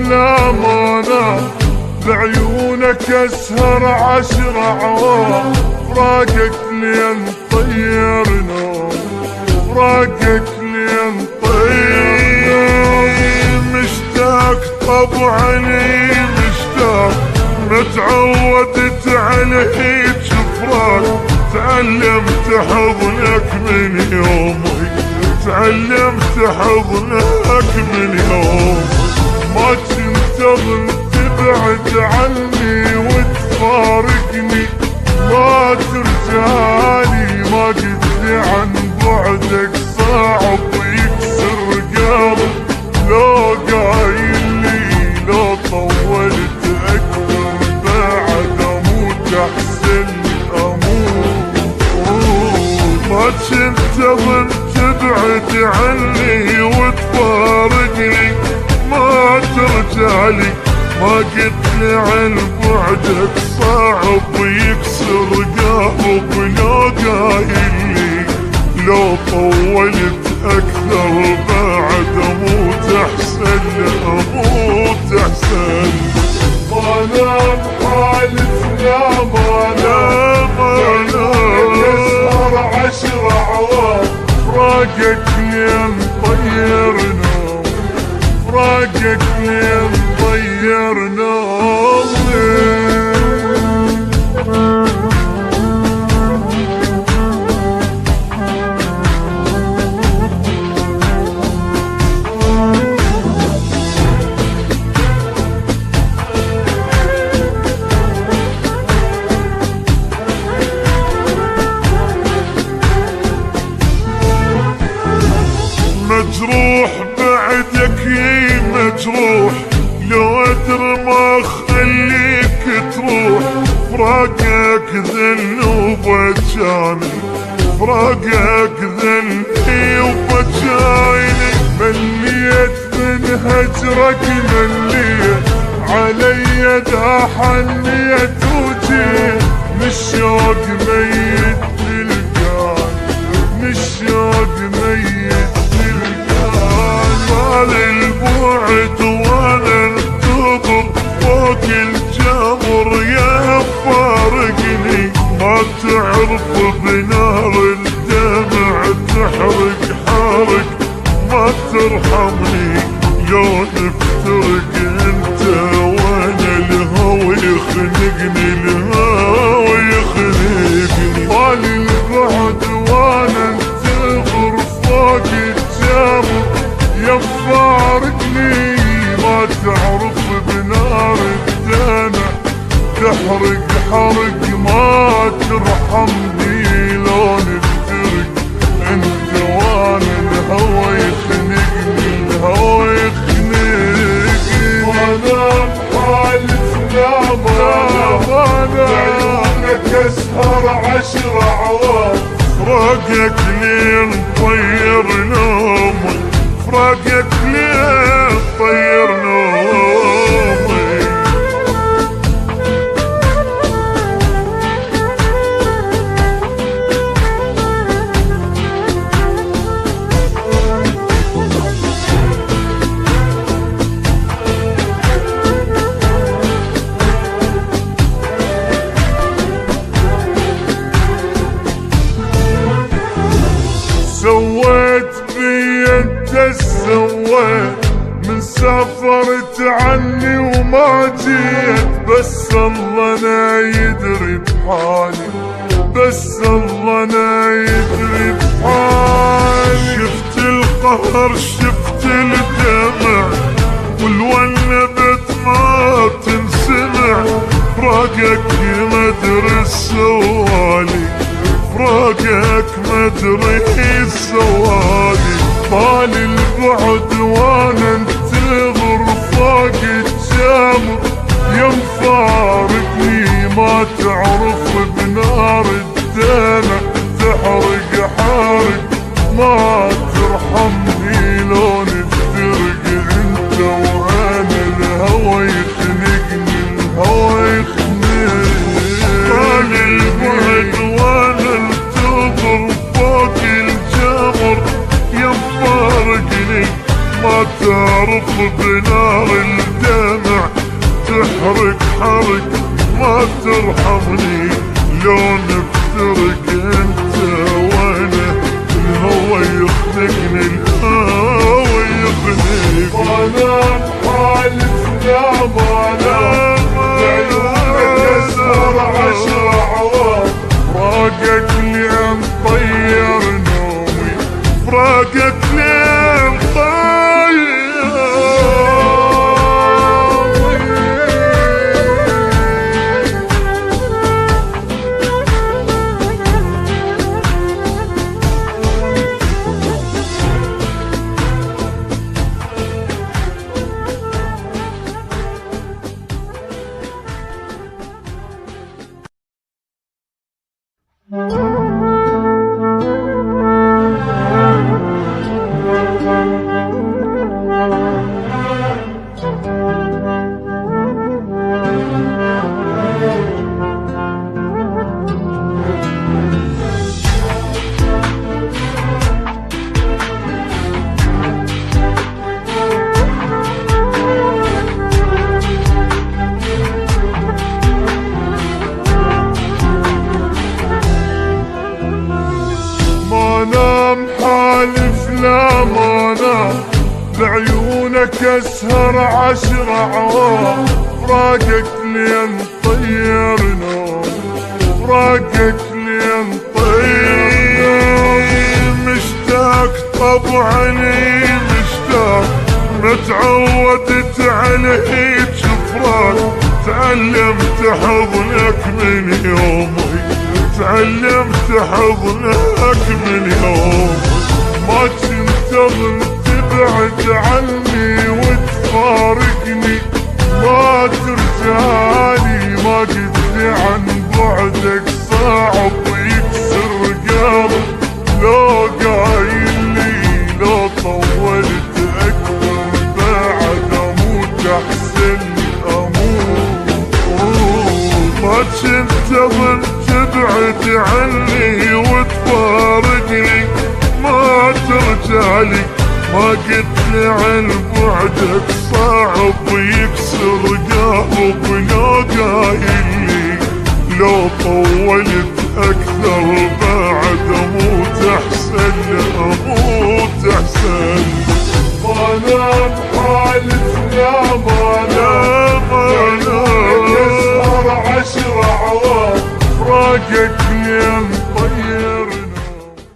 لا ما نام بعيونك اسهر 10 عوام، فراقك لين طير نوم، فراقك لين طير نوم. مشتاق طبعني مشتاق، متعودت عليك فراق، تعلمت حضنك من يومي، تعلمت حضنك من يومي. ما كنت اظن تبعد عني وتفارقني، ما ترجعلي، ما قلت عن بعدك صعب يكسر قلبي. لو قايلي لو طولت اكثر بعد اموت احسن اموت. ما كنت اظن تبعد عني وتفارقني، ما ترجعلي، ما قلت عن بعدك صعب يكسر قلبي. لو قايلي لو طولت اكثر بعد اموت احسن اموت احسن. ما نام حالف لا ما نام، اسهر 10 عوام، فراقك لين طير نوم، فراقك لين طير نومي. مجروح بعدك يي مجروح، لو ادري ما خليك تروح. فراقك ذنوب وجاني، فراقك ذنبي وبجايني. مليت من هجرك مليت، علي دا حنيت وجيت. من الشوق ميت تلقاني، من الشوق ميت تلقاني. مال البعد وانا انتظر فوق الجمر يا فارقني. ما تعرف بنار الدمع تحرق حارق، ما ترحمني لو نفترق انت وانا. الهوى يخنقني، الهوى يخنقني. مال البعد وانا انتظر فوق الجمر يا فارقني. ما تعرف بنار الدمع تحرق حرق، ما ترحمني لو نفترق انت وانا. الهوى يخنقني، الهوى يخنقني. وانا بحالف لا ما بعيونك اسهر 10 عوام، فراقك لين طير نومي، فراقك لين طير نومي. سويت بي انت سويت، من سافرت عني وما جيت. بس الله انا يدري بحالي، بس الله انا يدري بحالي. شفت القهر شفت الدمع، والونبت ما تنسمع. فراقك مدري سوالي، فراقك مدري سوالي. طال البعد وانا انتظر فوق الجمر، يا مفارقني ما تعرف بنار الدمع تحرق حارق، ما ترحمني لو نفترق انت وانا، الهوى يخنقني الهوى يخنقني. طال البعد وانا انتظر فوق الجمر، يا مفارقني ما تعرف بنار الدمع تحرق حرق، ما ترحمني لو نفترق انت وانا، الهوى يخنقني الهوى يخنقني. وانا حالف لا مانا بعيونك اسهر 10 عوام، فراقك لين طير نومي، فراقك لين طير. لا ما نام بعيونك اسهر 10 عوام، فراقك لين طير نوم، فراقك لين طير. مشتاق طبعني مشتاق، متعودت على هيك فراق، تعلمت حضنك من يومي، تعلمت حضنك من يومي. ما تنتظر تبعد عني وتفارقني، ما ترجعلي، ما قدري عن بعدك صعب يكسر قلبي. لو قايل لي لو طولت اكثر بعد اموت احسن لي اموت. ما تنتظر تبعد عني وتفارقني، ما ترجعلي، ما قلتلي عن بعدك صعب يكسر قلبي. لو قايل لي لو طولت اكثر